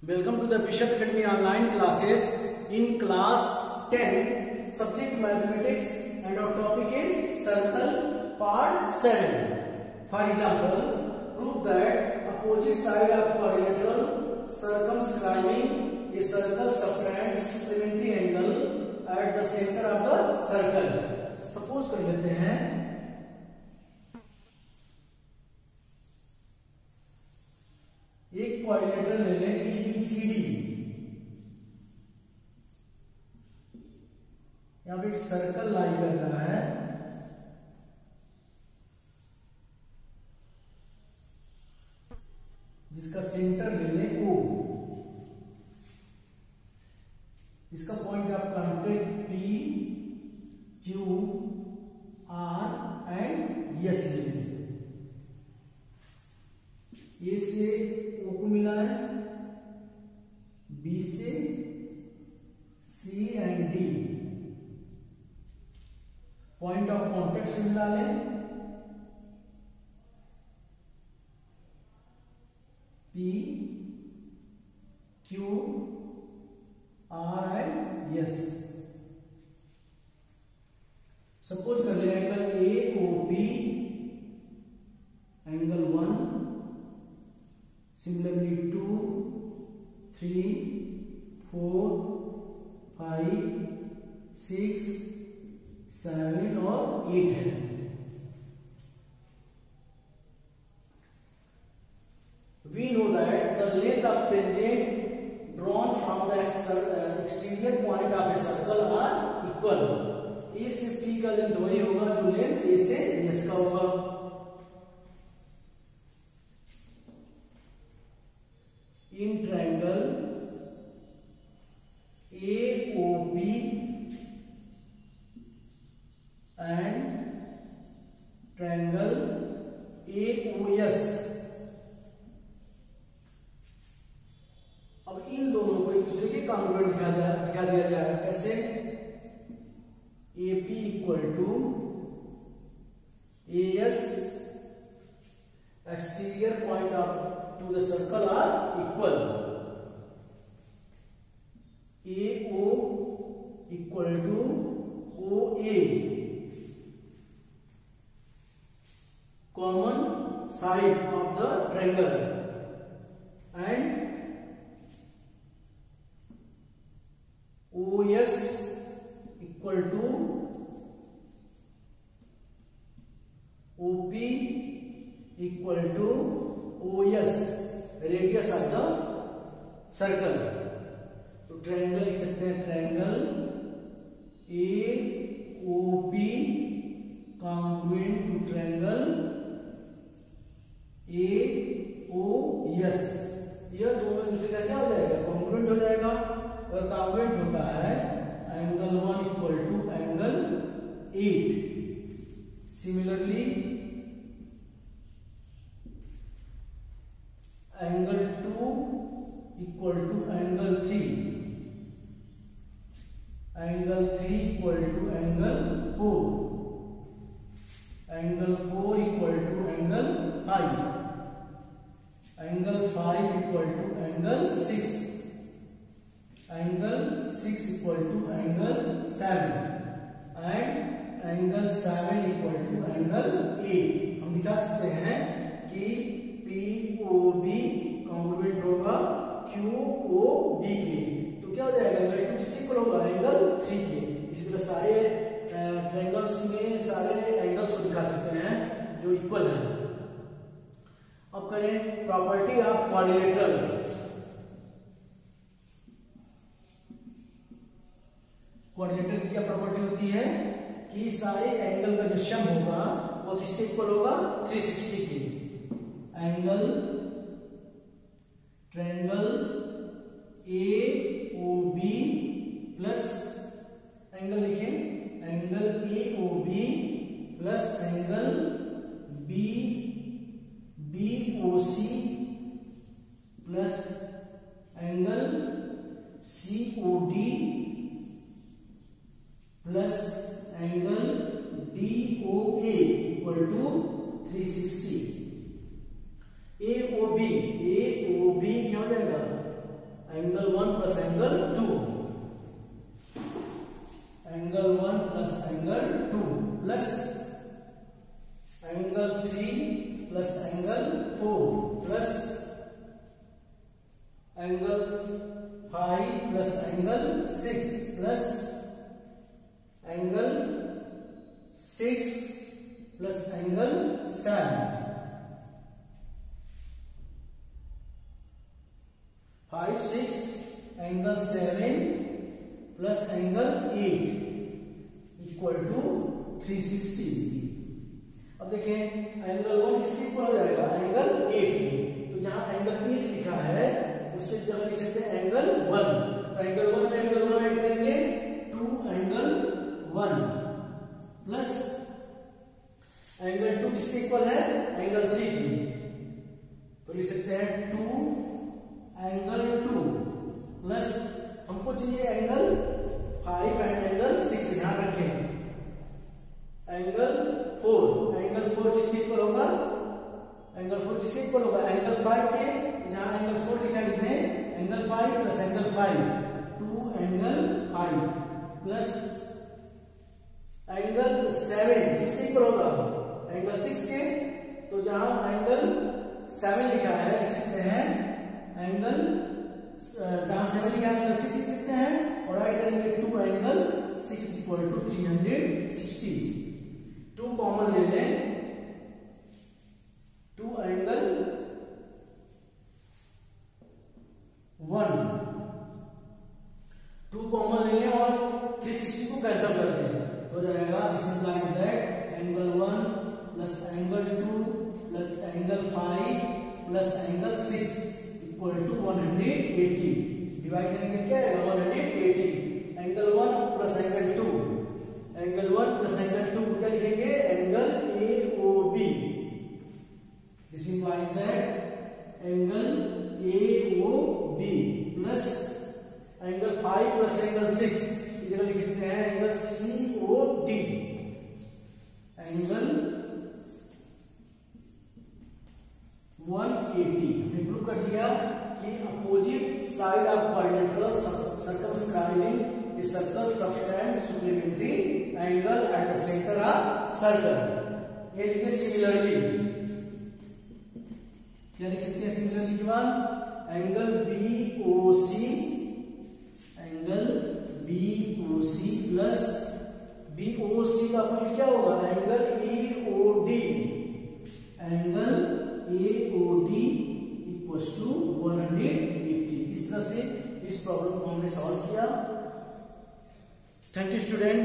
Welcome to the Bishop Academy online classes. In class 10, subject mathematics, and our topic is circle part 7. For example, prove that opposite side of quadrilateral circumscribing a circle subtend supplementary angle at the center of the circle. Suppose कर लेते हैं एक quadrilateral ले लें ABCD, यहां पे एक circle लाई कर रहा है जिसका सेंटर ले लें O, इसका point of contact P, Q, R and S ले लें। A से O को मिला है, B से C and D, point of contact से मिला लें P, Q, R and S। Suppose कर लें एंगल AOP एंगल 1, similarly 2, 3, 4, 5, 6, 7 और 8 है। We know that the length of tangent drawn from the exterior point of a circle are equal. A से P का length वही होगा जो लेंथ A से S का होगा। In triangle AOB and triangle AOS, अब इन दोनों को एक दूसरे के कॉन्ग्रुएंट दिखा दिया जाए। कैसे? AP equal to AS, exterior point of to the circle are equal. AO equal to OA, common side of the triangle, and OS equal to OP equal to OS, radius of the circle. तो triangle लिख सकते हैं, triangle AOP congruent to triangle AOS। यह दोनों दूसरे का क्या हो जाएगा? कॉन्ग्रुएंट हो जाएगा। और कॉन्ग्रुएंट होता है angle 1 equal to angle 8। Similarly angle 2 equal to angle 3, angle 3 equal to angle 4, angle 4 equal to angle 5, angle 5 equal to angle 6, angle 6 equal to angle 7 and angle 7 equal to angle 8। हम दिखा सकते हैं कि POB congruent होगा QOB के। तो क्या हो जाएगा? एंगल 2 किसके इक्वल होगा? एंगल 3 के। इसी तरह सारे ट्रायंगल्स में सारे एंगल्स को दिखा सकते हैं जो इक्वल है। अब करें प्रॉपर्टी ऑफ क्वाड्रिलेटरल। क्वाड्रिलेटरल की क्या प्रॉपर्टी होती है कि सारे एंगल का जो सम होगा वो किसके इक्वल होगा? 360 के। Angle triangle AOB plus angle लिखें, angle AOB plus angle BOC plus angle COD plus angle DOA equal to 360। AOB क्या हो जाएगा? Angle 1 plus angle 2, angle 1 plus angle 2 plus angle 3 plus angle 4 plus angle 5 plus angle 6 plus angle 6 plus angle 7, 5 6 angle 7 plus angle 8 equal to 360 degree. अब देखें angle 1 किसके equal हो जाएगा, angle 8 के। तो जहां एंगल 8 लिखा है उसके जगह लिख सकते हैं एंगल 1। तो एंगल 1 में एंगल 1 ऐड करेंगे, 2 एंगल 1 प्लस एंगल 2 किसके इक्वल है, एंगल 3 की। तो लिख सकते हैं 2 एंगल 2 प्लस हमको चाहिए एंगल 5 एंड एंगल 6, ध्यान रखें। एंगल 4, एंगल 4 किसके इक्वल होगा, एंगल 4 किसके इक्वल होगा, एंगल 5 के। जहां एंगल 4 लिखा लिखते हैं angle 5 plus angle 5, 2 angle 5 plus angle 7 किसके इक्वल होगा, एंगल 6 के। तो जहां एंगल 7 लिखा है लिख सकते हैं एंगल, जहां 7 लिखा है एंगल 6 लिख सकते हैं और ऐड करेंगे 2 एंगल 6 इक्वल टू 360। 2 कॉमन ले लें, 2 एंगल 1, 2 कॉमन ले लें और 360 को कैंसिल कर दें। तो हो जाएगा this implies that angle 1 plus angle 2 plus angle 5 plus angle 6 equal to 180। Divide करेंगे क्या है, 180। Angle 1 plus angle 2, angle 1 plus angle 2 क्या लिखेंगे, angle AOB। This implies that angle AOB plus angle 5 plus angle 6 इस जगह लिख सकते हैं एंगल COD। एंगल 180 हमने प्रूव कर दिया कि opposite side of quadrilateral circumscribing the circle subtend supplementary angle at the centre of circle. ये लिखिए सिमिलरली, क्या लिख सकते हैं सिमिलरली के बाद, angle BOC, angle BOC plus BOC का अपोजिट क्या होगा, angle AOD, angle AOD equals to 180। इस तरह से इस प्रॉब्लम को हमने सॉल्व किया। Thank you student.